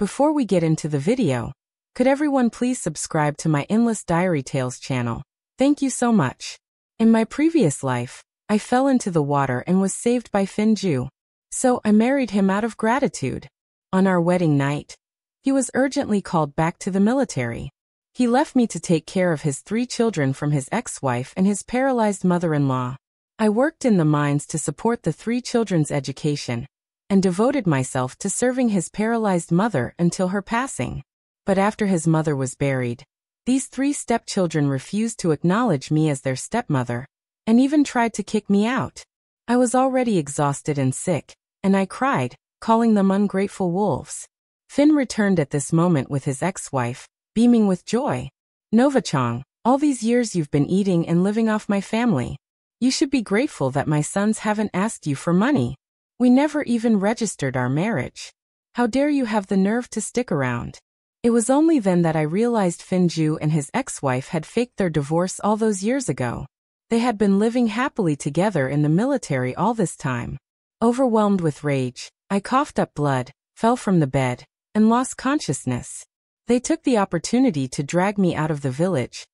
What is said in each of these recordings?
Before we get into the video, could everyone please subscribe to my Endless Diary Tales channel? Thank you so much. In my previous life, I fell into the water and was saved by Finju. So I married him out of gratitude. On our wedding night, he was urgently called back to the military. He left me to take care of his 3 children from his ex-wife and his paralyzed mother-in-law. I worked in the mines to support the 3 children's education and devoted myself to serving his paralyzed mother until her passing. But after his mother was buried, these 3 stepchildren refused to acknowledge me as their stepmother and even tried to kick me out. I was already exhausted and sick, and I cried, calling them ungrateful wolves. Finn returned at this moment with his ex-wife, beaming with joy. Nova-chang, all these years you've been eating and living off my family. You should be grateful that my sons haven't asked you for money. We never even registered our marriage. How dare you have the nerve to stick around? It was only then that I realized Finju and his ex-wife had faked their divorce all those years ago. They had been living happily together in the military all this time. Overwhelmed with rage, I coughed up blood, fell from the bed, and lost consciousness. They took the opportunity to drag me out of the village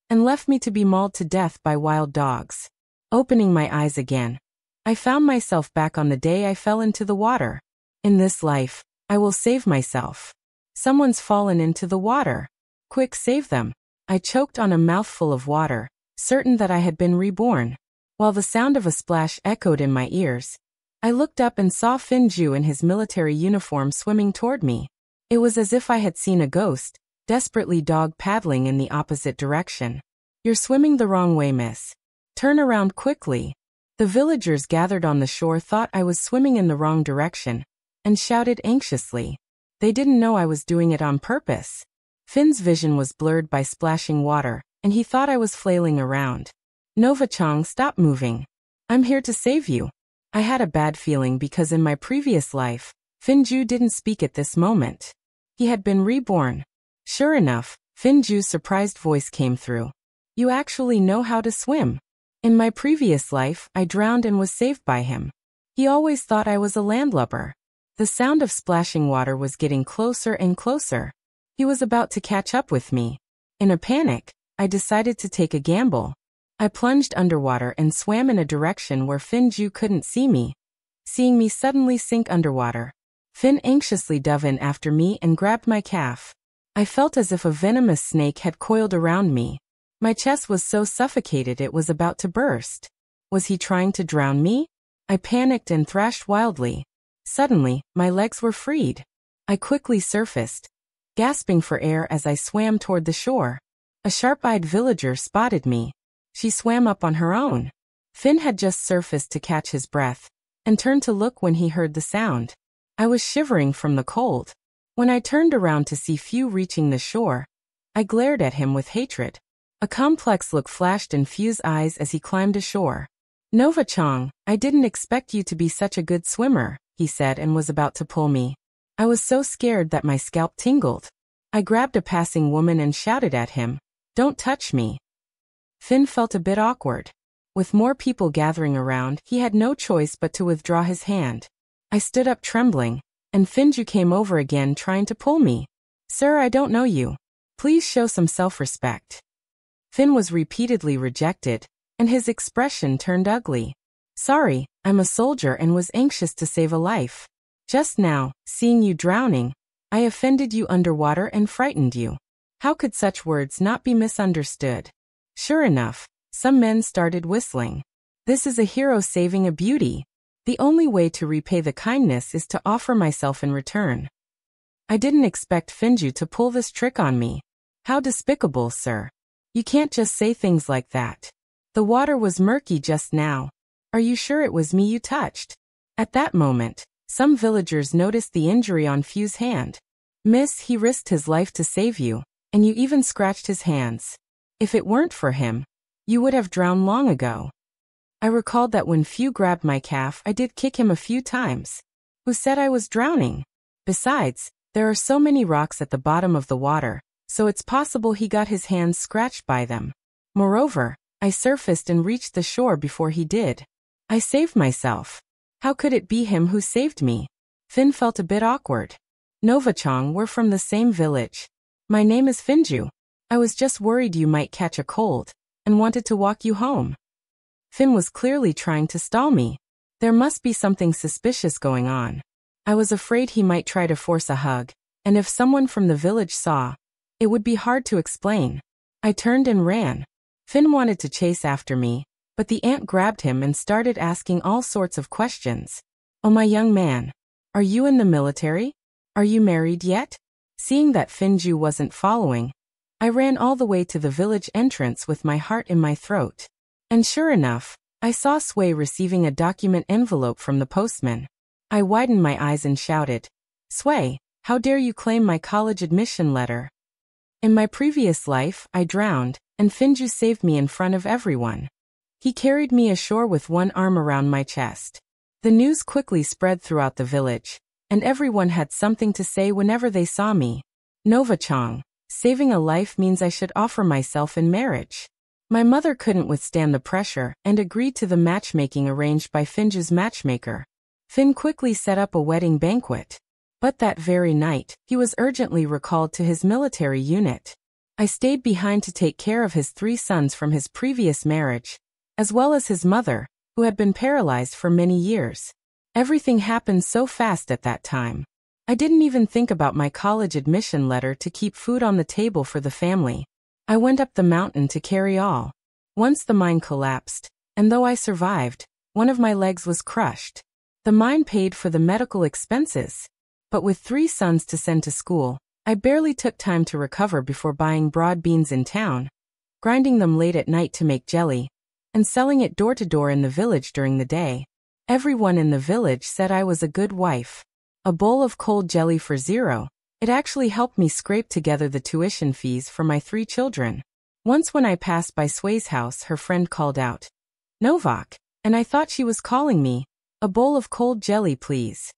and left me to be mauled to death by wild dogs. Opening my eyes again, I found myself back on the day I fell into the water. In this life, I will save myself. Someone's fallen into the water. Quick, save them. I choked on a mouthful of water, certain that I had been reborn. While the sound of a splash echoed in my ears, I looked up and saw Finju in his military uniform swimming toward me. It was as if I had seen a ghost, desperately dog-paddling in the opposite direction. You're swimming the wrong way, miss. Turn around quickly. The villagers gathered on the shore thought I was swimming in the wrong direction and shouted anxiously. They didn't know I was doing it on purpose. Finn's vision was blurred by splashing water, and he thought I was flailing around. Nova-chang, stop moving. I'm here to save you. I had a bad feeling because in my previous life, Finju didn't speak at this moment. He had been reborn. Sure enough, Finju's surprised voice came through. You actually know how to swim. In my previous life, I drowned and was saved by him. He always thought I was a landlubber. The sound of splashing water was getting closer and closer. He was about to catch up with me. In a panic, I decided to take a gamble. I plunged underwater and swam in a direction where Finju couldn't see me. Seeing me suddenly sink underwater, Finn anxiously dove in after me and grabbed my calf. I felt as if a venomous snake had coiled around me. My chest was so suffocated it was about to burst. Was he trying to drown me? I panicked and thrashed wildly. Suddenly, my legs were freed. I quickly surfaced, gasping for air as I swam toward the shore. A sharp-eyed villager spotted me. She swam up on her own. Finn had just surfaced to catch his breath and turned to look when he heard the sound. I was shivering from the cold. When I turned around to see Few reaching the shore, I glared at him with hatred. A complex look flashed in Few's eyes as he climbed ashore. Nova-chang, I didn't expect you to be such a good swimmer, he said and was about to pull me. I was so scared that my scalp tingled. I grabbed a passing woman and shouted at him, "Don't touch me." Finn felt a bit awkward. With more people gathering around, he had no choice but to withdraw his hand. I stood up trembling, and Finju came over again trying to pull me. Sir, I don't know you. Please show some self-respect. Finn was repeatedly rejected, and his expression turned ugly. Sorry, I'm a soldier and was anxious to save a life. Just now, seeing you drowning, I offended you underwater and frightened you. How could such words not be misunderstood? Sure enough, some men started whistling. This is a hero saving a beauty. The only way to repay the kindness is to offer myself in return. I didn't expect Finju to pull this trick on me. How despicable, sir. You can't just say things like that. The water was murky just now. Are you sure it was me you touched? At that moment, some villagers noticed the injury on Few's hand. Miss, he risked his life to save you, and you even scratched his hands. If it weren't for him, you would have drowned long ago. I recalled that when Few grabbed my calf, I did kick him a few times. Who said I was drowning? Besides, there are so many rocks at the bottom of the water, so it's possible he got his hands scratched by them. Moreover, I surfaced and reached the shore before he did. I saved myself. How could it be him who saved me? Finn felt a bit awkward. Novachong, we're from the same village. My name is Finju. I was just worried you might catch a cold, and wanted to walk you home. Finn was clearly trying to stall me. There must be something suspicious going on. I was afraid he might try to force a hug, and if someone from the village saw, it would be hard to explain. I turned and ran. Finn wanted to chase after me, but the ant grabbed him and started asking all sorts of questions. Oh, my young man. Are you in the military? Are you married yet? Seeing that Finju wasn't following, I ran all the way to the village entrance with my heart in my throat. And sure enough, I saw Sway receiving a document envelope from the postman. I widened my eyes and shouted, "Sway, how dare you claim my college admission letter? In my previous life, I drowned, and Finju saved me in front of everyone." He carried me ashore with one arm around my chest. The news quickly spread throughout the village, and everyone had something to say whenever they saw me. Novachong, saving a life means I should offer myself in marriage. My mother couldn't withstand the pressure and agreed to the matchmaking arranged by Finju's matchmaker. Finn quickly set up a wedding banquet. But that very night, he was urgently recalled to his military unit. I stayed behind to take care of his 3 sons from his previous marriage, as well as his mother, who had been paralyzed for many years. Everything happened so fast at that time. I didn't even think about my college admission letter to keep food on the table for the family. I went up the mountain to carry all. Once the mine collapsed, and though I survived, one of my legs was crushed. The mine paid for the medical expenses. But with 3 sons to send to school, I barely took time to recover before buying broad beans in town, grinding them late at night to make jelly, and selling it door to door in the village during the day. Everyone in the village said I was a good wife. A bowl of cold jelly for 0. It actually helped me scrape together the tuition fees for my 3 children. Once when I passed by Sway's house, her friend called out, "Novak," and I thought she was calling me, "A bowl of cold jelly, please."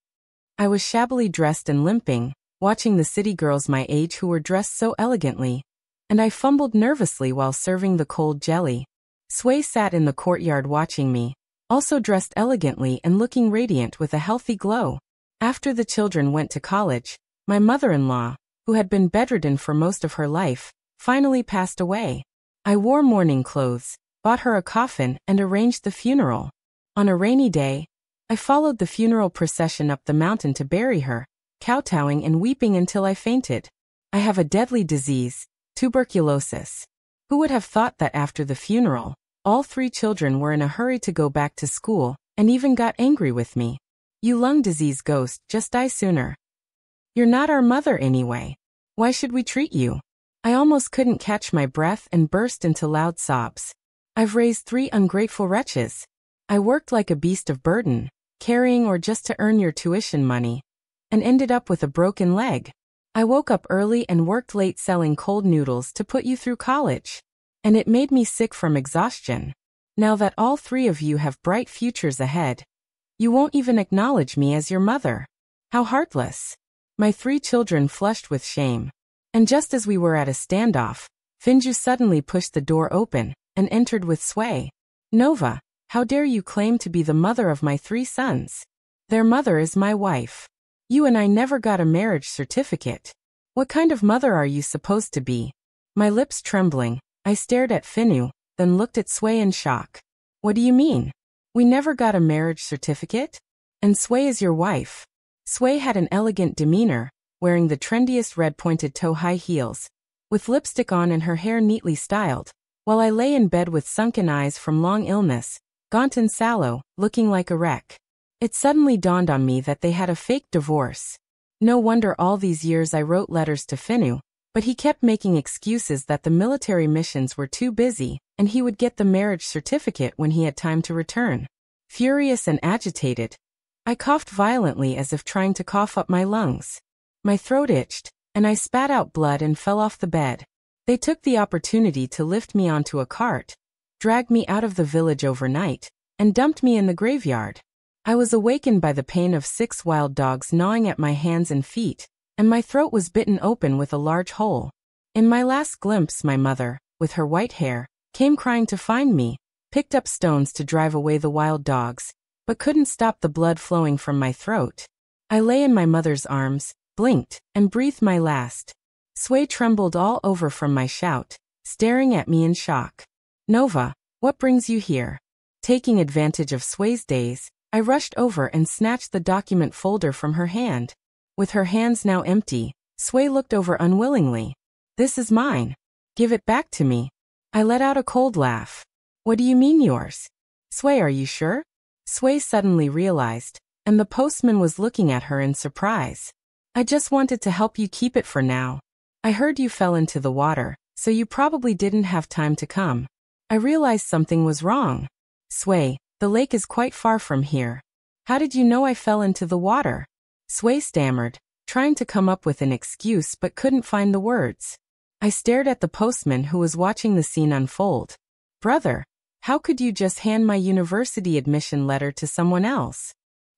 I was shabbily dressed and limping, watching the city girls my age who were dressed so elegantly, and I fumbled nervously while serving the cold jelly. Sway sat in the courtyard watching me, also dressed elegantly and looking radiant with a healthy glow. After the children went to college, my mother-in-law, who had been bedridden for most of her life, finally passed away. I wore mourning clothes, bought her a coffin, and arranged the funeral. On a rainy day, I followed the funeral procession up the mountain to bury her, kowtowing and weeping until I fainted. I have a deadly disease, tuberculosis. Who would have thought that after the funeral, all 3 children were in a hurry to go back to school, and even got angry with me. "You lung disease ghost, just die sooner. You're not our mother anyway. Why should we treat you?" I almost couldn't catch my breath and burst into loud sobs. "I've raised 3 ungrateful wretches. I worked like a beast of burden, carrying or just to earn your tuition money, and ended up with a broken leg. I woke up early and worked late selling cold noodles to put you through college. And it made me sick from exhaustion. Now that all 3 of you have bright futures ahead, you won't even acknowledge me as your mother. How heartless." My 3 children flushed with shame. And just as we were at a standoff, Finju suddenly pushed the door open and entered with Sway. "Nova, how dare you claim to be the mother of my 3 sons? Their mother is my wife. You and I never got a marriage certificate. What kind of mother are you supposed to be?" My lips trembling, I stared at Finju, then looked at Sway in shock. "What do you mean? We never got a marriage certificate? And Sway is your wife." Sway had an elegant demeanor, wearing the trendiest red pointed toe high heels, with lipstick on and her hair neatly styled, while I lay in bed with sunken eyes from long illness, gaunt and sallow, looking like a wreck. It suddenly dawned on me that they had a fake divorce. No wonder all these years I wrote letters to Finju, but he kept making excuses that the military missions were too busy, and he would get the marriage certificate when he had time to return. Furious and agitated, I coughed violently as if trying to cough up my lungs. My throat itched, and I spat out blood and fell off the bed. They took the opportunity to lift me onto a cart, dragged me out of the village overnight, and dumped me in the graveyard. I was awakened by the pain of 6 wild dogs gnawing at my hands and feet, and my throat was bitten open with a large hole. In my last glimpse, my mother, with her white hair, came crying to find me, picked up stones to drive away the wild dogs, but couldn't stop the blood flowing from my throat. I lay in my mother's arms, blinked, and breathed my last. Sway trembled all over from my shout, staring at me in shock. Nova, what brings you here? Taking advantage of Sway's daze, I rushed over and snatched the document folder from her hand. With her hands now empty, Sway looked over unwillingly. This is mine. Give it back to me. I let out a cold laugh. What do you mean yours? Sway, are you sure? Sway suddenly realized, and the postman was looking at her in surprise. I just wanted to help you keep it for now. I heard you fell into the water, so you probably didn't have time to come. I realized something was wrong. Sway, the lake is quite far from here. How did you know I fell into the water? Sway stammered, trying to come up with an excuse but couldn't find the words. I stared at the postman who was watching the scene unfold. Brother, how could you just hand my university admission letter to someone else?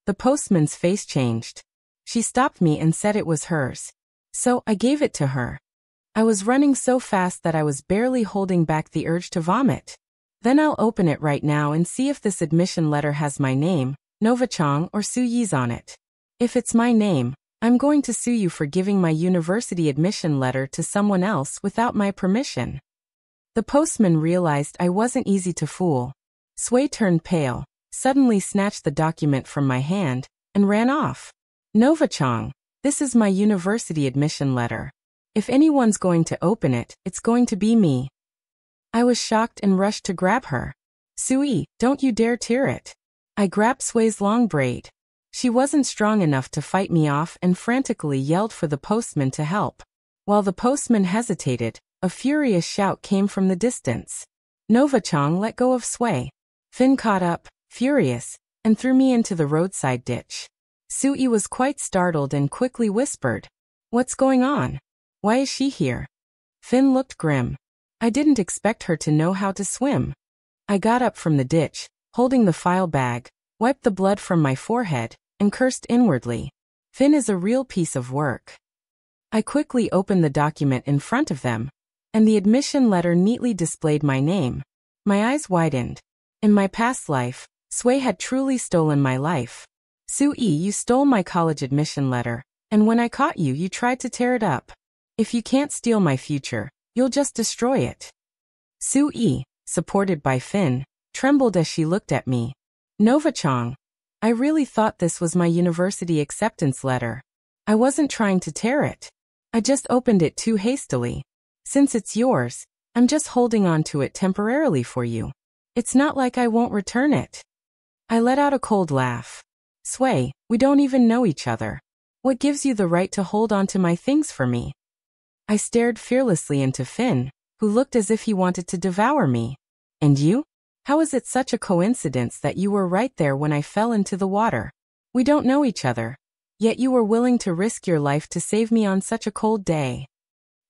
The postman's face changed. She stopped me and said it was hers. So I gave it to her. I was running so fast that I was barely holding back the urge to vomit. Then I'll open it right now and see if this admission letter has my name, Nova Chong or Su Yi's on it. If it's my name, I'm going to sue you for giving my university admission letter to someone else without my permission. The postman realized I wasn't easy to fool. Sway turned pale, suddenly snatched the document from my hand, and ran off. Nova Chong, this is my university admission letter. If anyone's going to open it, it's going to be me. I was shocked and rushed to grab her. Sui, don't you dare tear it. I grabbed Sway's long braid. She wasn't strong enough to fight me off and frantically yelled for the postman to help. While the postman hesitated, a furious shout came from the distance. Nova Chong let go of Sway. Finn caught up, furious, and threw me into the roadside ditch. Sui was quite startled and quickly whispered, "What's going on? Why is she here?" Finn looked grim. I didn't expect her to know how to swim. I got up from the ditch, holding the file bag, wiped the blood from my forehead, and cursed inwardly. Finn is a real piece of work. I quickly opened the document in front of them, and the admission letter neatly displayed my name. My eyes widened. In my past life, Sway had truly stolen my life. Sui, you stole my college admission letter, and when I caught you, you tried to tear it up. If you can't steal my future, you'll just destroy it. Sui, supported by Finn, trembled as she looked at me. Nova Chong, I really thought this was my university acceptance letter. I wasn't trying to tear it. I just opened it too hastily. Since it's yours, I'm just holding on to it temporarily for you. It's not like I won't return it. I let out a cold laugh. Sway, we don't even know each other. What gives you the right to hold on to my things for me? I stared fearlessly into Finn, who looked as if he wanted to devour me. And you? How is it such a coincidence that you were right there when I fell into the water? We don't know each other. Yet you were willing to risk your life to save me on such a cold day.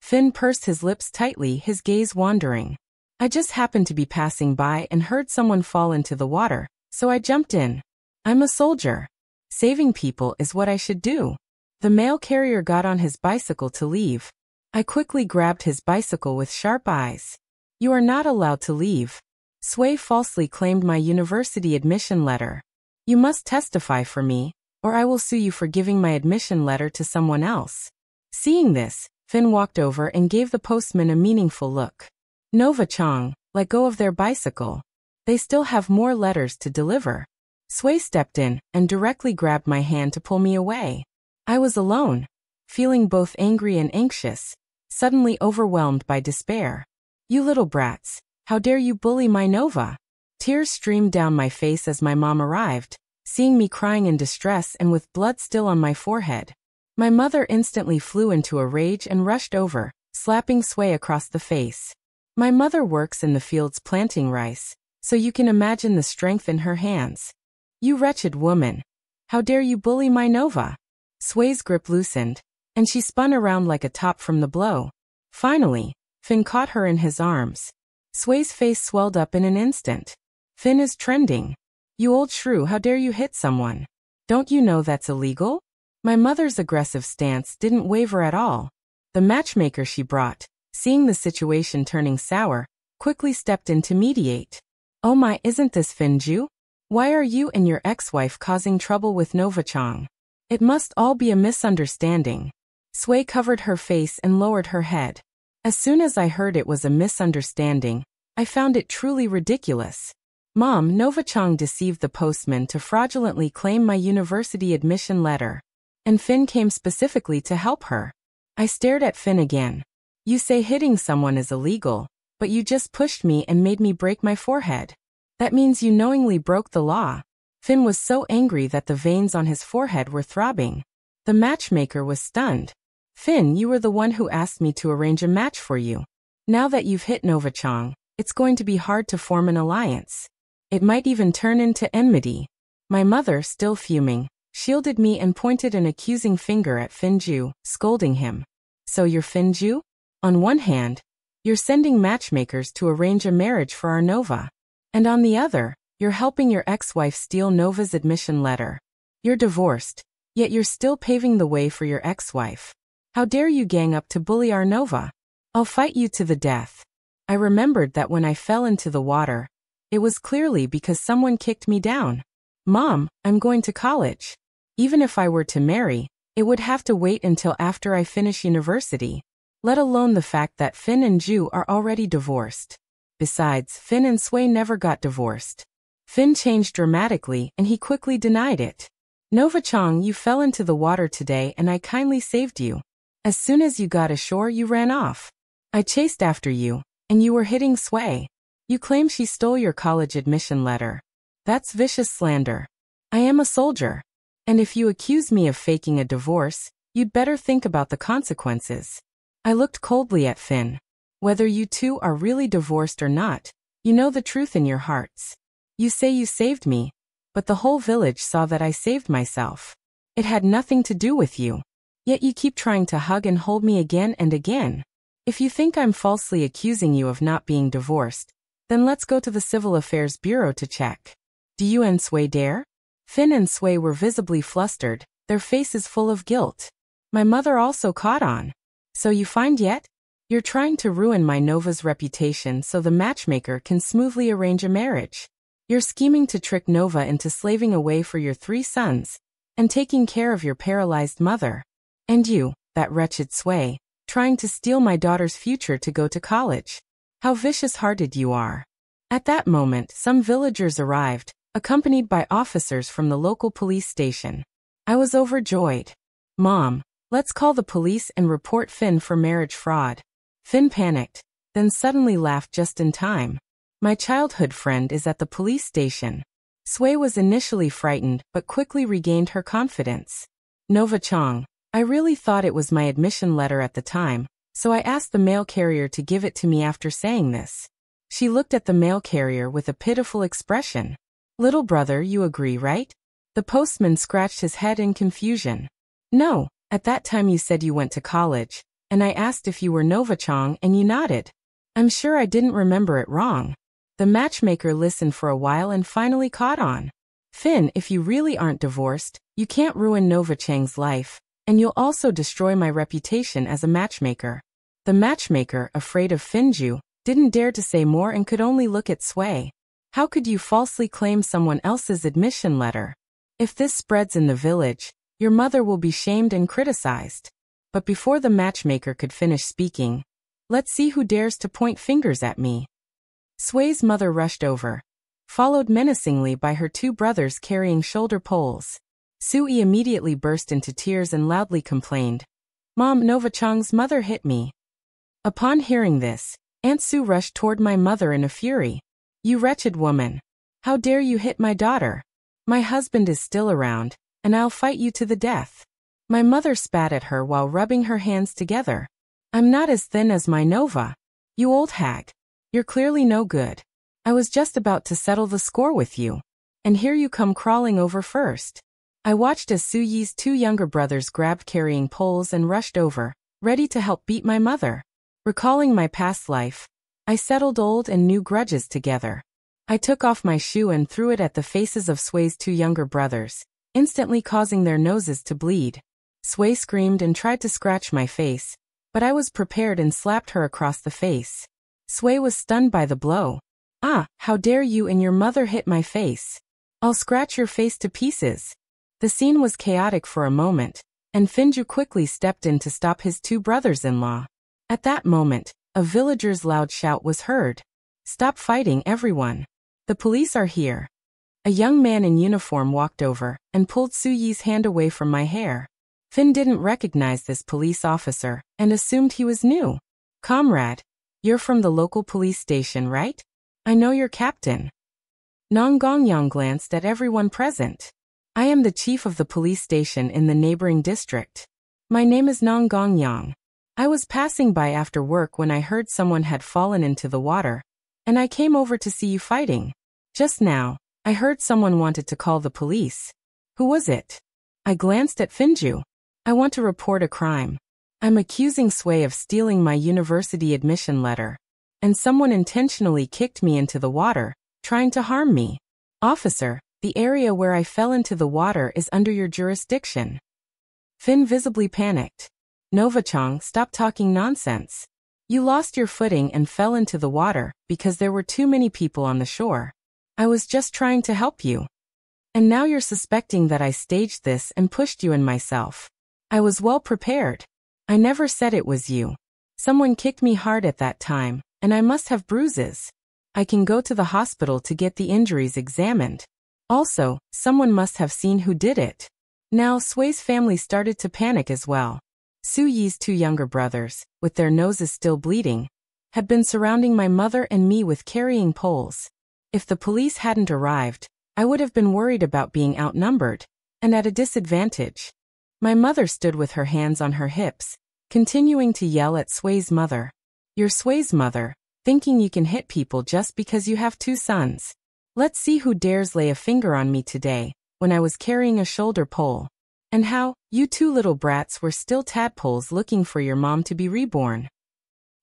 Finn pursed his lips tightly, his gaze wandering. I just happened to be passing by and heard someone fall into the water, so I jumped in. I'm a soldier. Saving people is what I should do. The mail carrier got on his bicycle to leave. I quickly grabbed his bicycle with sharp eyes. You are not allowed to leave. Sway falsely claimed my university admission letter. You must testify for me, or I will sue you for giving my admission letter to someone else. Seeing this, Finn walked over and gave the postman a meaningful look. Nova Chong, let go of their bicycle. They still have more letters to deliver. Sway stepped in and directly grabbed my hand to pull me away. I was alone, feeling both angry and anxious, suddenly overwhelmed by despair. You little brats, how dare you bully my Nova? Tears streamed down my face as my mom arrived, seeing me crying in distress and with blood still on my forehead. My mother instantly flew into a rage and rushed over, slapping Sway across the face. My mother works in the fields planting rice, so you can imagine the strength in her hands. You wretched woman. How dare you bully my Nova? Sway's grip loosened, and she spun around like a top from the blow. Finally, Finn caught her in his arms. Sway's face swelled up in an instant. Finn is trending. You old shrew, how dare you hit someone? Don't you know that's illegal? My mother's aggressive stance didn't waver at all. The matchmaker she brought, seeing the situation turning sour, quickly stepped in to mediate. Oh my, isn't this Finn Ju? Why are you and your ex-wife causing trouble with Nova Chong? It must all be a misunderstanding. Sway covered her face and lowered her head. As soon as I heard it was a misunderstanding, I found it truly ridiculous. Mom, Nova Chang deceived the postman to fraudulently claim my university admission letter. And Finn came specifically to help her. I stared at Finn again. You say hitting someone is illegal, but you just pushed me and made me break my forehead. That means you knowingly broke the law. Finn was so angry that the veins on his forehead were throbbing. The matchmaker was stunned. Finn, you were the one who asked me to arrange a match for you. Now that you've hit Nova Chang, it's going to be hard to form an alliance. It might even turn into enmity. My mother, still fuming, shielded me and pointed an accusing finger at Finn Ju, scolding him. So you're Finn Ju? On one hand, you're sending matchmakers to arrange a marriage for our Nova. And on the other, you're helping your ex-wife steal Nova's admission letter. You're divorced, yet you're still paving the way for your ex-wife. How dare you gang up to bully our Nova? I'll fight you to the death. I remembered that when I fell into the water, it was clearly because someone kicked me down. Mom, I'm going to college. Even if I were to marry, it would have to wait until after I finish university. Let alone the fact that Finn and Ju are already divorced. Besides, Finn and Sway never got divorced. Finn changed dramatically and he quickly denied it. Nova Chang, you fell into the water today and I kindly saved you. As soon as you got ashore, you ran off. I chased after you, and you were hitting Sway. You claim she stole your college admission letter. That's vicious slander. I am a soldier. And if you accuse me of faking a divorce, you'd better think about the consequences. I looked coldly at Finn. Whether you two are really divorced or not, you know the truth in your hearts. You say you saved me, but the whole village saw that I saved myself. It had nothing to do with you. Yet you keep trying to hug and hold me again and again. If you think I'm falsely accusing you of not being divorced, then let's go to the Civil Affairs Bureau to check. Do you and Sway dare? Finn and Sway were visibly flustered, their faces full of guilt. My mother also caught on. So you find yet? You're trying to ruin my Nova's reputation so the matchmaker can smoothly arrange a marriage. You're scheming to trick Nova into slaving away for your 3 sons and taking care of your paralyzed mother. And you, that wretched Sway, trying to steal my daughter's future to go to college. How vicious-hearted you are. At that moment, some villagers arrived, accompanied by officers from the local police station. I was overjoyed. Mom, let's call the police and report Finn for marriage fraud. Finn panicked, then suddenly laughed just in time. My childhood friend is at the police station. Sway was initially frightened but quickly regained her confidence. Nova Chang, I really thought it was my admission letter at the time, so I asked the mail carrier to give it to me after saying this. She looked at the mail carrier with a pitiful expression. Little brother, you agree, right? The postman scratched his head in confusion. No, at that time you said you went to college, and I asked if you were Nova Chang and you nodded. I'm sure I didn't remember it wrong. The matchmaker listened for a while and finally caught on. Finn, if you really aren't divorced, you can't ruin Nova Chang's life, and you'll also destroy my reputation as a matchmaker. The matchmaker, afraid of Finn Ju, didn't dare to say more and could only look at Sway. How could you falsely claim someone else's admission letter? If this spreads in the village, your mother will be shamed and criticized. But before the matchmaker could finish speaking, let's see who dares to point fingers at me. Sway's mother rushed over, followed menacingly by her 2 brothers carrying shoulder poles. Sui immediately burst into tears and loudly complained, Mom, Nova Chang's mother hit me. Upon hearing this, Aunt Sue rushed toward my mother in a fury. You wretched woman! How dare you hit my daughter? My husband is still around, and I'll fight you to the death. My mother spat at her while rubbing her hands together. I'm not as thin as my Nova. You old hag. You're clearly no good. I was just about to settle the score with you. And here you come crawling over first. I watched as Su Yi's 2 younger brothers grabbed carrying poles and rushed over, ready to help beat my mother. Recalling my past life, I settled old and new grudges together. I took off my shoe and threw it at the faces of Sway's 2 younger brothers, instantly causing their noses to bleed. Sway screamed and tried to scratch my face, but I was prepared and slapped her across the face. Sway was stunned by the blow. Ah, how dare you and your mother hit my face? I'll scratch your face to pieces. The scene was chaotic for a moment, and Finju quickly stepped in to stop his two brothers-in-law. At that moment, a villager's loud shout was heard. "Stop fighting, everyone. The police are here." A young man in uniform walked over and pulled Suyi's hand away from my hair. Fin didn't recognize this police officer and assumed he was new. "Comrade, you're from the local police station, right? I know your captain." Nong Gongyang glanced at everyone present. "I am the chief of the police station in the neighboring district. My name is Nong Gongyang. I was passing by after work when I heard someone had fallen into the water, and I came over to see you fighting. Just now, I heard someone wanted to call the police. Who was it?" I glanced at Finju. "I want to report a crime. I'm accusing Sway of stealing my university admission letter, and someone intentionally kicked me into the water, trying to harm me. Officer, the area where I fell into the water is under your jurisdiction." Fin visibly panicked. "Novachang, stop talking nonsense. You lost your footing and fell into the water because there were too many people on the shore. I was just trying to help you. And now you're suspecting that I staged this and pushed you and myself. I was well prepared. I never said it was you. Someone kicked me hard at that time, and I must have bruises. I can go to the hospital to get the injuries examined. Also, someone must have seen who did it." Now Sway's family started to panic as well. Suyi's two younger brothers, with their noses still bleeding, had been surrounding my mother and me with carrying poles. If the police hadn't arrived, I would have been worried about being outnumbered and at a disadvantage. My mother stood with her hands on her hips, continuing to yell at Sway's mother. "You're Sway's mother, thinking you can hit people just because you have two sons. Let's see who dares lay a finger on me today, when I was carrying a shoulder pole. And how, you two little brats were still tadpoles looking for your mom to be reborn."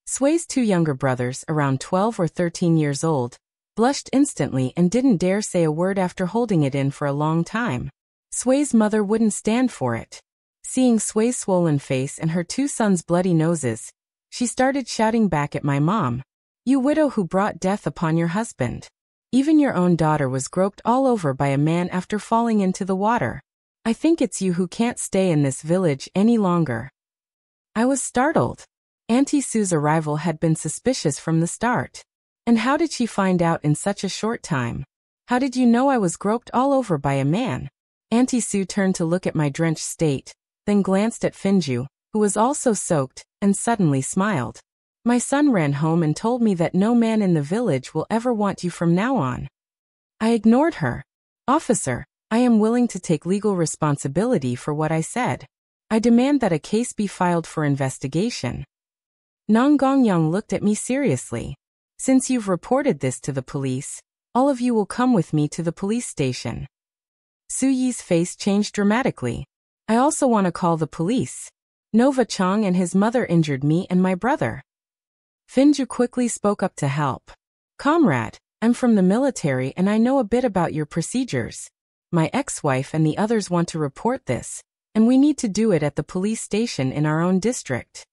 Sway's two younger brothers, around 12 or 13 years old, blushed instantly and didn't dare say a word after holding it in for a long time. Sway's mother wouldn't stand for it. Seeing Sway's swollen face and her two sons' bloody noses, she started shouting back at my mom. "You widow who brought death upon your husband. Even your own daughter was groped all over by a man after falling into the water. I think it's you who can't stay in this village any longer." I was startled. Auntie Sue's arrival had been suspicious from the start. And how did she find out in such a short time? "How did you know I was groped all over by a man?" Auntie Sue turned to look at my drenched state, then glanced at Finju, who was also soaked, and suddenly smiled. "My son ran home and told me that no man in the village will ever want you from now on." I ignored her. "Officer, I am willing to take legal responsibility for what I said. I demand that a case be filed for investigation." Nong Gongyang looked at me seriously. "Since you've reported this to the police, all of you will come with me to the police station." Suyi's face changed dramatically. "I also want to call the police. Nova Chang and his mother injured me and my brother." Finju quickly spoke up to help. "Comrade, I'm from the military and I know a bit about your procedures. My ex-wife and the others want to report this, and we need to do it at the police station in our own district."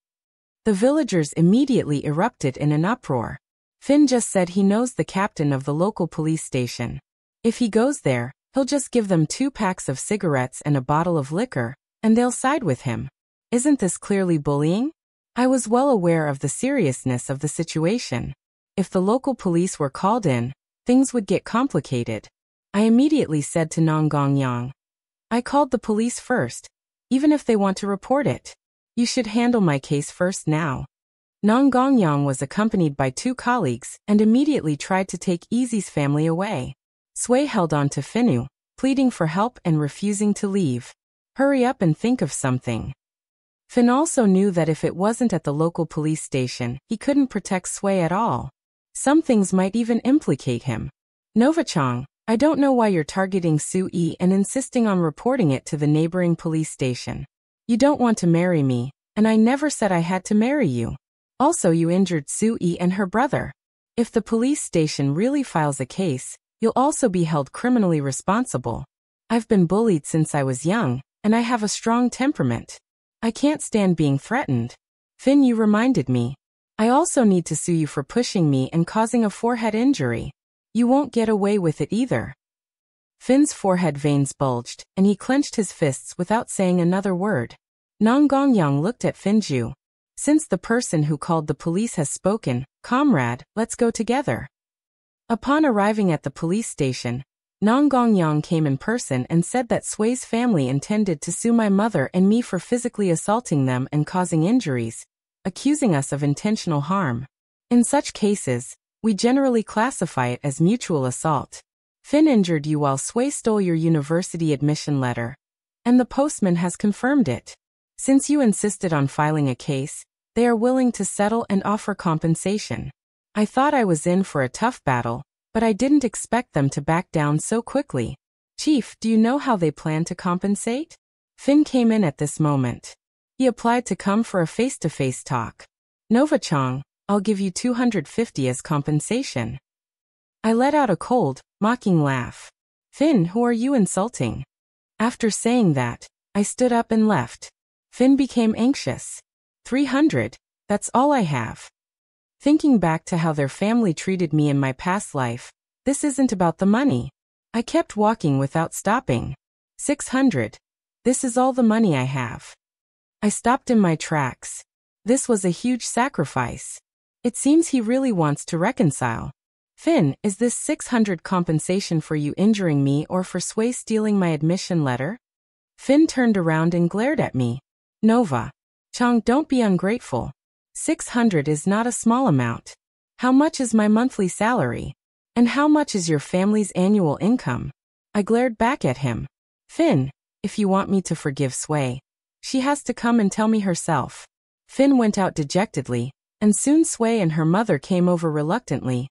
The villagers immediately erupted in an uproar. Fin just said he knows the captain of the local police station. If he goes there, he'll just give them 2 packs of cigarettes and a bottle of liquor, and they'll side with him. Isn't this clearly bullying? I was well aware of the seriousness of the situation. If the local police were called in, things would get complicated. I immediately said to Nong Gongyang, "I called the police first, even if they want to report it. You should handle my case first now." Nong Gongyang was accompanied by 2 colleagues and immediately tried to take Easy's family away. Sway held on to Finu, pleading for help and refusing to leave. "Hurry up and think of something." Fin also knew that if it wasn't at the local police station, he couldn't protect Sway at all. Some things might even implicate him. "Novachang, I don't know why you're targeting Sue and insisting on reporting it to the neighboring police station. You don't want to marry me, and I never said I had to marry you. Also, you injured Sue and her brother. If the police station really files a case, you'll also be held criminally responsible. I've been bullied since I was young, and I have a strong temperament. I can't stand being threatened. Fin, you reminded me. I also need to sue you for pushing me and causing a forehead injury. You won't get away with it either." Finn's forehead veins bulged, and he clenched his fists without saying another word. Nong Gongyang looked at Finju. Since the person who called the police has spoken, comrade, let's go together. Upon arriving at the police station, Nong Gongyang came in person and said that Sui's family intended to sue my mother and me for physically assaulting them and causing injuries, accusing us of intentional harm. In such cases, we generally classify it as mutual assault. Finn injured you while Sui stole your university admission letter, and the postman has confirmed it. Since you insisted on filing a case, they are willing to settle and offer compensation. I thought I was in for a tough battle, but I didn't expect them to back down so quickly. Chief, do you know how they plan to compensate? Finn came in at this moment. He applied to come for a face-to-face talk. Nova-chang, I'll give you 250 as compensation. I let out a cold, mocking laugh. Finn, who are you insulting? After saying that, I stood up and left. Finn became anxious. 300, that's all I have. Thinking back to how their family treated me in my past life, this isn't about the money. I kept walking without stopping. 600. This is all the money I have. I stopped in my tracks. This was a huge sacrifice. It seems he really wants to reconcile. Finn, is this 600 compensation for you injuring me or for Sui stealing my admission letter? Finn turned around and glared at me. Nova. Chang, don't be ungrateful. 600 is not a small amount. How much is my monthly salary? And how much is your family's annual income? I glared back at him. Finn, if you want me to forgive Sui, she has to come and tell me herself. Finn went out dejectedly, and soon Sui and her mother came over reluctantly,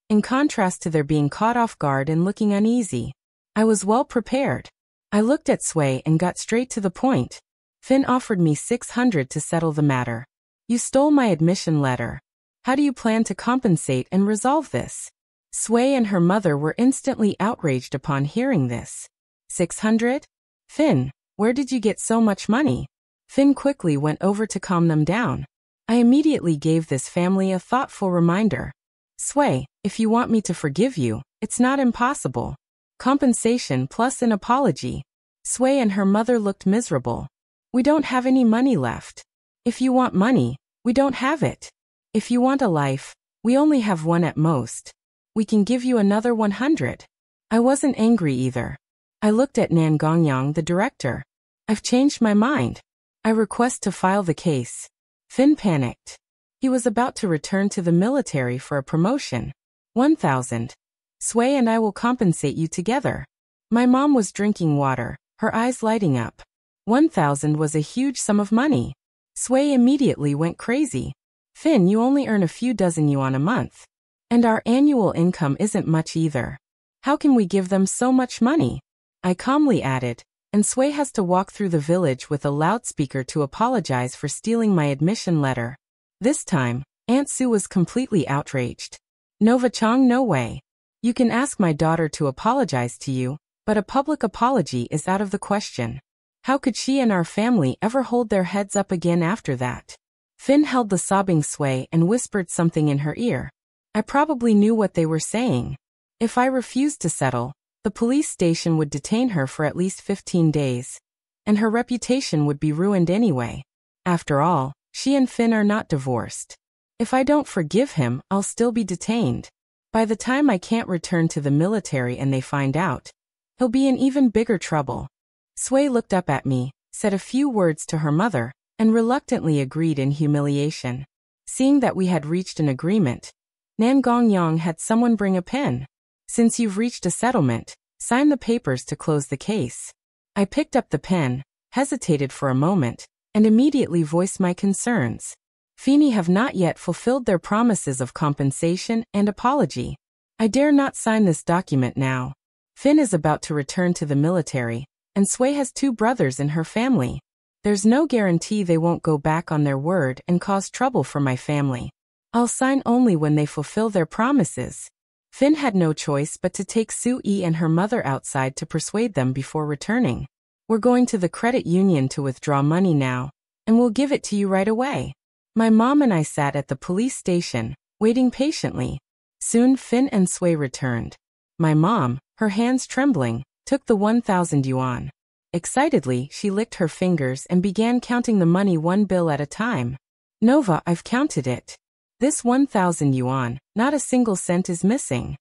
in contrast to their being caught off guard and looking uneasy. I was well prepared. I looked at Sui and got straight to the point. Finn offered me 600 to settle the matter. You stole my admission letter. How do you plan to compensate and resolve this? Sui and her mother were instantly outraged upon hearing this. 600? Finn, where did you get so much money? Finn quickly went over to calm them down. I immediately gave this family a thoughtful reminder. Sui, if you want me to forgive you, it's not impossible. Compensation plus an apology. Sui and her mother looked miserable. We don't have any money left. If you want money, we don't have it. If you want a life, we only have one at most. We can give you another 100. I wasn't angry either. I looked at Nan Gongyang, the director. I've changed my mind. I request to file the case. Finn panicked. He was about to return to the military for a promotion. 1,000. Sui and I will compensate you together. My mom was drinking water, her eyes lighting up. 1,000 was a huge sum of money. Sui immediately went crazy. Finn, you only earn a few dozen yuan a month. And our annual income isn't much either. How can we give them so much money? I calmly added, and Sui has to walk through the village with a loudspeaker to apologize for stealing my admission letter. This time, Aunt Sue was completely outraged. Nova Chang, no way. You can ask my daughter to apologize to you, but a public apology is out of the question. How could she and our family ever hold their heads up again after that? Finn held the sobbing Sui and whispered something in her ear. I probably knew what they were saying. If I refused to settle, the police station would detain her for at least 15 days. And her reputation would be ruined anyway. After all, she and Finn are not divorced. If I don't forgive him, I'll still be detained. By the time I can't return to the military and they find out, he'll be in even bigger trouble. Sui looked up at me, said a few words to her mother, and reluctantly agreed in humiliation. Seeing that we had reached an agreement, Nan Gongyang had someone bring a pen. Since you've reached a settlement, sign the papers to close the case. I picked up the pen, hesitated for a moment, and immediately voiced my concerns. Fini have not yet fulfilled their promises of compensation and apology. I dare not sign this document now. Finn is about to return to the military, and Sui has 2 brothers in her family. There's no guarantee they won't go back on their word and cause trouble for my family. I'll sign only when they fulfill their promises. Finn had no choice but to take Sui and her mother outside to persuade them before returning. We're going to the credit union to withdraw money now, and we'll give it to you right away. My mom and I sat at the police station, waiting patiently. Soon Finn and Sui returned. My mom, her hands trembling, took the 1,000 yuan. Excitedly, she licked her fingers and began counting the money one bill at a time. Nova, I've counted it. This 1,000 yuan, not a single cent is missing.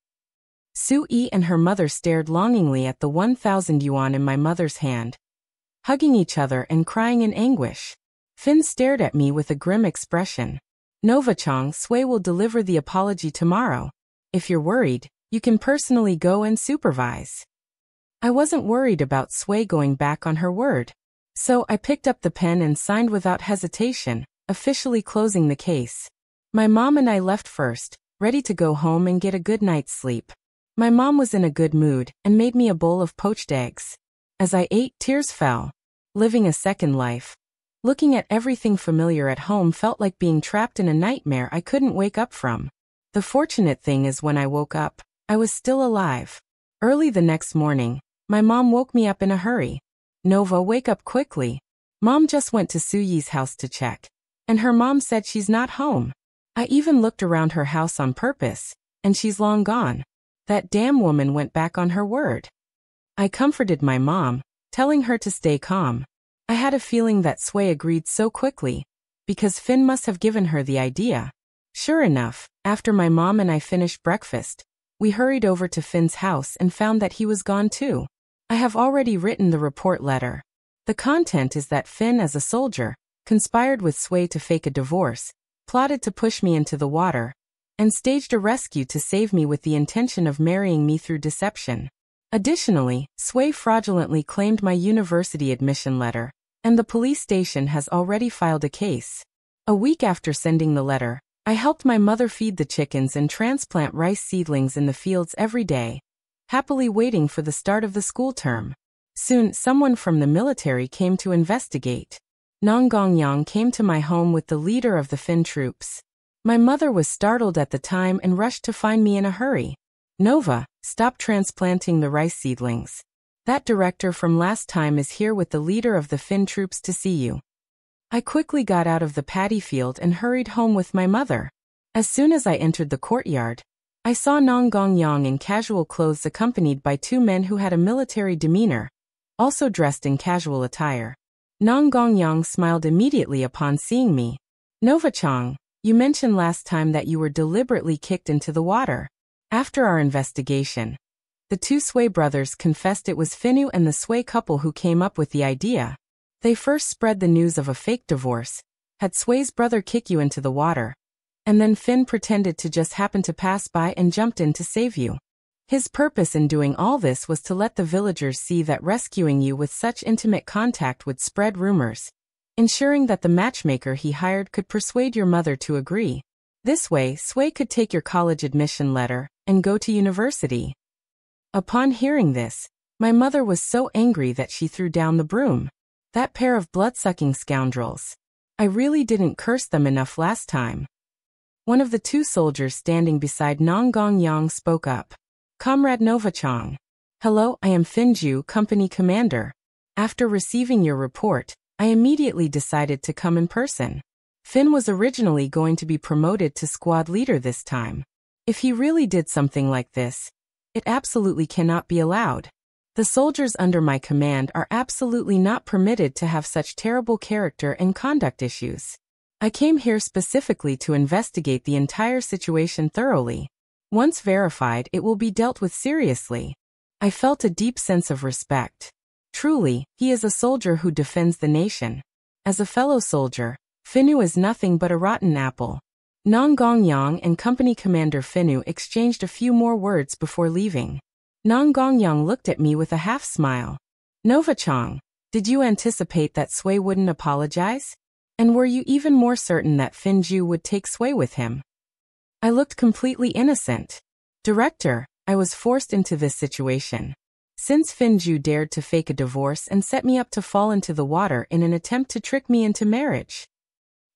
Sui and her mother stared longingly at the 1,000 yuan in my mother's hand, hugging each other and crying in anguish. Finn stared at me with a grim expression. Nova-chang, Sui will deliver the apology tomorrow. If you're worried, you can personally go and supervise. I wasn't worried about Sui going back on her word. So I picked up the pen and signed without hesitation, officially closing the case. My mom and I left first, ready to go home and get a good night's sleep. My mom was in a good mood and made me a bowl of poached eggs. As I ate, tears fell. Living a second life. Looking at everything familiar at home felt like being trapped in a nightmare I couldn't wake up from. The fortunate thing is when I woke up, I was still alive. Early the next morning, my mom woke me up in a hurry. Nova, wake up quickly. Mom just went to Suyi's house to check. And her mom said she's not home. I even looked around her house on purpose, and she's long gone. That damn woman went back on her word. I comforted my mom, telling her to stay calm. I had a feeling that Sui agreed so quickly, because Finn must have given her the idea. Sure enough, after my mom and I finished breakfast, we hurried over to Finn's house and found that he was gone too. I have already written the report letter. The content is that Finn, as a soldier, conspired with Sui to fake a divorce, plotted to push me into the water, and staged a rescue to save me with the intention of marrying me through deception. Additionally, Sui fraudulently claimed my university admission letter, and the police station has already filed a case. A week after sending the letter, I helped my mother feed the chickens and transplant rice seedlings in the fields every day, happily waiting for the start of the school term. Soon, someone from the military came to investigate. Nong Gongyang came to my home with the leader of the Finn troops. My mother was startled at the time and rushed to find me in a hurry. Nova, stop transplanting the rice seedlings. That director from last time is here with the leader of the Finn troops to see you. I quickly got out of the paddy field and hurried home with my mother. As soon as I entered the courtyard, I saw Nong Gongyang in casual clothes accompanied by two men who had a military demeanor, also dressed in casual attire. Nong Gongyang smiled immediately upon seeing me. Nova-chang, you mentioned last time that you were deliberately kicked into the water. After our investigation, the two Sui brothers confessed it was Finnu and the Sui couple who came up with the idea. They first spread the news of a fake divorce, had Sui's brother kick you into the water, and then Finn pretended to just happen to pass by and jumped in to save you. His purpose in doing all this was to let the villagers see that rescuing you with such intimate contact would spread rumors, ensuring that the matchmaker he hired could persuade your mother to agree. This way, Sui could take your college admission letter and go to university. Upon hearing this, my mother was so angry that she threw down the broom. That pair of blood-sucking scoundrels. I really didn't curse them enough last time. One of the two soldiers standing beside Nong Gongyang spoke up. Comrade Nova-chang. Hello, I am Finju, company commander. After receiving your report, I immediately decided to come in person. Finn was originally going to be promoted to squad leader this time. If he really did something like this, it absolutely cannot be allowed. The soldiers under my command are absolutely not permitted to have such terrible character and conduct issues. I came here specifically to investigate the entire situation thoroughly. Once verified, it will be dealt with seriously. I felt a deep sense of respect. Truly, he is a soldier who defends the nation. As a fellow soldier, Finnu is nothing but a rotten apple. Nong Gongyang and company commander Finnu exchanged a few more words before leaving. Nong Gongyang looked at me with a half-smile. Nova-chang, did you anticipate that Sui wouldn't apologize? And were you even more certain that Finju would take Sui with him? I looked completely innocent. Director, I was forced into this situation. Since Finju dared to fake a divorce and set me up to fall into the water in an attempt to trick me into marriage.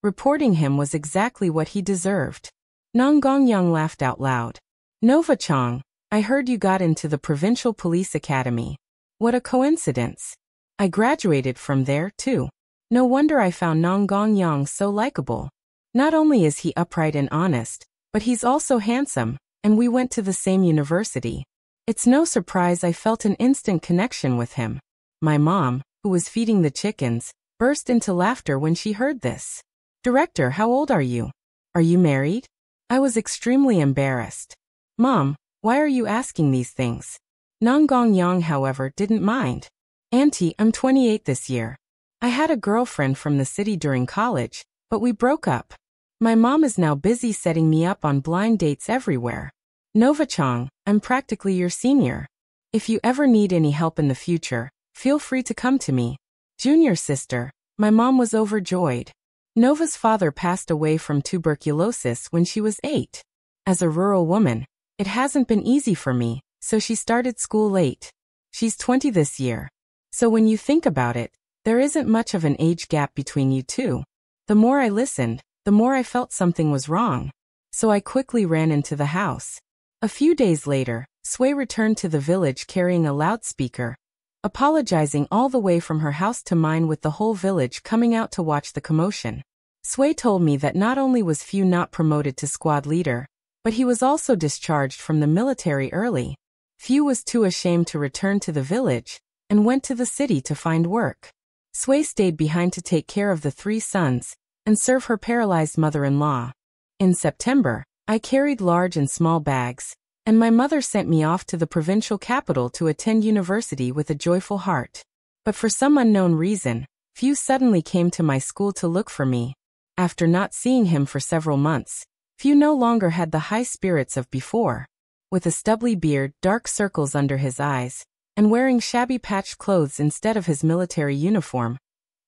Reporting him was exactly what he deserved. Nong Gongyang laughed out loud. Nova-chang, I heard you got into the Provincial Police Academy. What a coincidence. I graduated from there, too. No wonder I found Nong Gongyang so likable. Not only is he upright and honest, but he's also handsome, and we went to the same university. It's no surprise I felt an instant connection with him. My mom, who was feeding the chickens, burst into laughter when she heard this. Director, how old are you? Are you married? I was extremely embarrassed. Mom, why are you asking these things? Nang Gongyang, however, didn't mind. Auntie, I'm 28 this year. I had a girlfriend from the city during college, but we broke up. My mom is now busy setting me up on blind dates everywhere. Nova-chang, I'm practically your senior. If you ever need any help in the future, feel free to come to me. Junior sister, my mom was overjoyed. Nova's father passed away from tuberculosis when she was 8. As a rural woman, it hasn't been easy for me, so she started school late. She's 20 this year. So when you think about it, there isn't much of an age gap between you two. The more I listened, the more I felt something was wrong. So I quickly ran into the house. A few days later, Sui returned to the village carrying a loudspeaker, apologizing all the way from her house to mine with the whole village coming out to watch the commotion. Sui told me that not only was Fu not promoted to squad leader, but he was also discharged from the military early. Fu was too ashamed to return to the village, and went to the city to find work. Sui stayed behind to take care of the 3 sons, and serve her paralyzed mother-in-law. In September, I carried large and small bags, and my mother sent me off to the provincial capital to attend university with a joyful heart. But for some unknown reason, Fu suddenly came to my school to look for me. After not seeing him for several months, Fu no longer had the high spirits of before. With a stubbly beard, dark circles under his eyes, and wearing shabby patched clothes instead of his military uniform,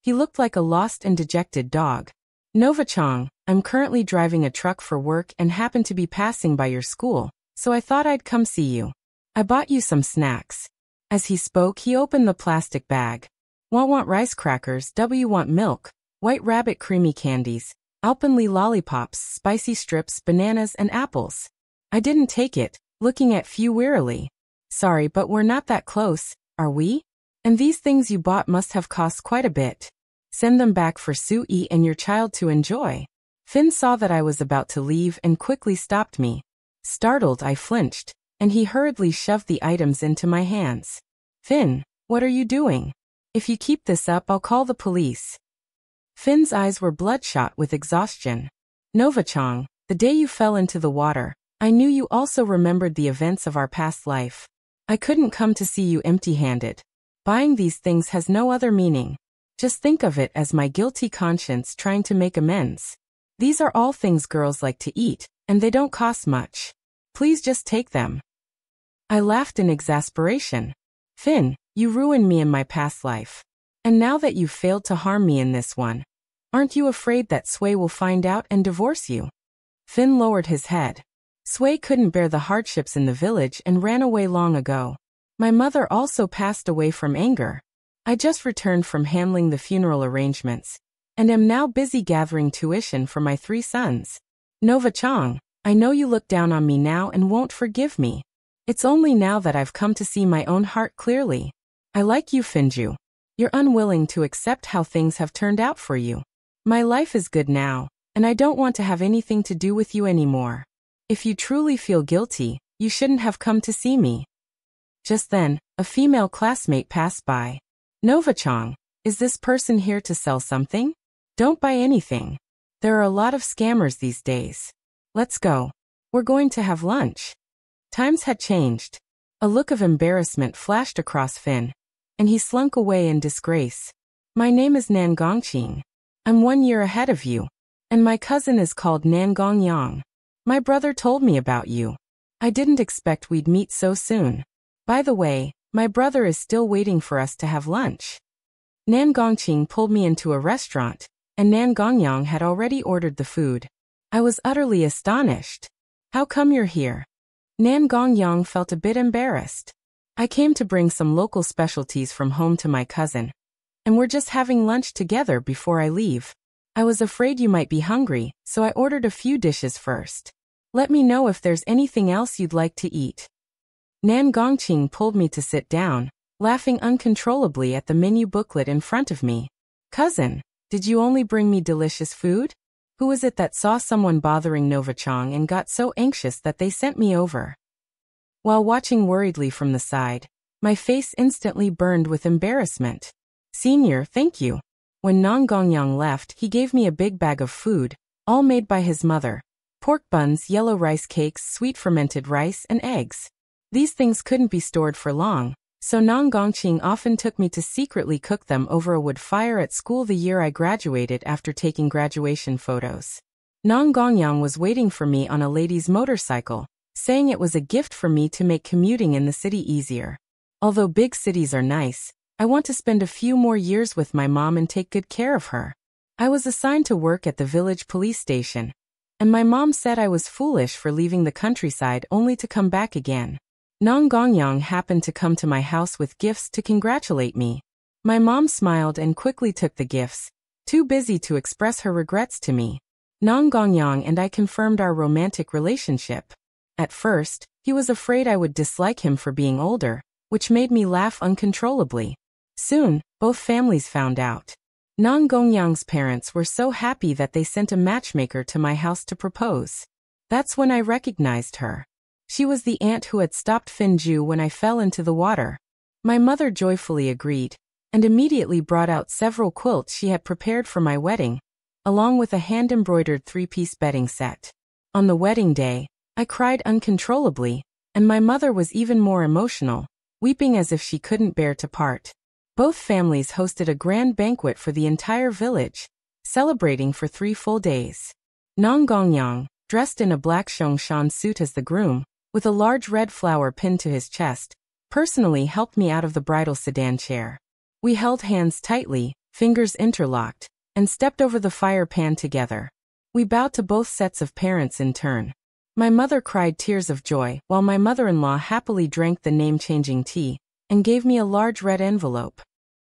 he looked like a lost and dejected dog. Nova-chang, I'm currently driving a truck for work and happen to be passing by your school, so I thought I'd come see you. I bought you some snacks. As he spoke, he opened the plastic bag. Want rice crackers, want milk, white rabbit creamy candies, Alpenly lollipops, spicy strips, bananas and apples. I didn't take it, looking at Fu wearily. Sorry, but we're not that close, are we? And these things you bought must have cost quite a bit. Send them back for Sui and your child to enjoy. Finn saw that I was about to leave and quickly stopped me. Startled, I flinched, and he hurriedly shoved the items into my hands. Finn, what are you doing? If you keep this up, I'll call the police. Finn's eyes were bloodshot with exhaustion. Nova-chang, the day you fell into the water, I knew you also remembered the events of our past life. I couldn't come to see you empty-handed. Buying these things has no other meaning. Just think of it as my guilty conscience trying to make amends. These are all things girls like to eat, and they don't cost much. Please just take them. I laughed in exasperation. Finn, you ruined me in my past life. And now that you've failed to harm me in this one, aren't you afraid that Sui will find out and divorce you? Finn lowered his head. Sui couldn't bear the hardships in the village and ran away long ago. My mother also passed away from anger. I just returned from handling the funeral arrangements, and am now busy gathering tuition for my 3 sons. Nova-chang, I know you look down on me now and won't forgive me. It's only now that I've come to see my own heart clearly. I like you, Finju. You're unwilling to accept how things have turned out for you. My life is good now, and I don't want to have anything to do with you anymore. If you truly feel guilty, you shouldn't have come to see me. Just then, a female classmate passed by. Nova-chang, is this person here to sell something? Don't buy anything. There are a lot of scammers these days. Let's go. We're going to have lunch. Times had changed. A look of embarrassment flashed across Finn, and he slunk away in disgrace. My name is Nan Gongqing. I'm 1 year ahead of you, and my cousin is called Nan Gongyang. My brother told me about you. I didn't expect we'd meet so soon. By the way, my brother is still waiting for us to have lunch. Nan Gongqing pulled me into a restaurant, and Nan Gongyang had already ordered the food. I was utterly astonished. How come you're here? Nan Gongyang felt a bit embarrassed. I came to bring some local specialties from home to my cousin, and we're just having lunch together before I leave. I was afraid you might be hungry, so I ordered a few dishes first. Let me know if there's anything else you'd like to eat. Nan Gongqing pulled me to sit down, laughing uncontrollably at the menu booklet in front of me. Cousin, did you only bring me delicious food? Who is it that saw someone bothering Nova-chang and got so anxious that they sent me over? While watching worriedly from the side, my face instantly burned with embarrassment. Senior, thank you. When Nong Gongyang left, he gave me a big bag of food, all made by his mother. Pork buns, yellow rice cakes, sweet fermented rice, and eggs. These things couldn't be stored for long, so Nong Gongqing often took me to secretly cook them over a wood fire at school the year I graduated after taking graduation photos. Nong Gongyang was waiting for me on a lady's motorcycle, saying it was a gift for me to make commuting in the city easier. Although big cities are nice, I want to spend a few more years with my mom and take good care of her. I was assigned to work at the village police station, and my mom said I was foolish for leaving the countryside only to come back again. Nong Gongyang happened to come to my house with gifts to congratulate me. My mom smiled and quickly took the gifts, too busy to express her regrets to me. Nong Gongyang and I confirmed our romantic relationship. At first, he was afraid I would dislike him for being older, which made me laugh uncontrollably. Soon, both families found out. Nong Gongyang's parents were so happy that they sent a matchmaker to my house to propose. That's when I recognized her. She was the aunt who had stopped Finju when I fell into the water. My mother joyfully agreed, and immediately brought out several quilts she had prepared for my wedding, along with a hand-embroidered three-piece bedding set. On the wedding day, I cried uncontrollably, and my mother was even more emotional, weeping as if she couldn't bear to part. Both families hosted a grand banquet for the entire village, celebrating for 3 full days. Nong Gongyang, dressed in a black Xiong suit as the groom, with a large red flower pinned to his chest, personally helped me out of the bridal sedan chair. We held hands tightly, fingers interlocked, and stepped over the fire pan together. We bowed to both sets of parents in turn. My mother cried tears of joy, while my mother-in-law happily drank the name-changing tea, and gave me a large red envelope.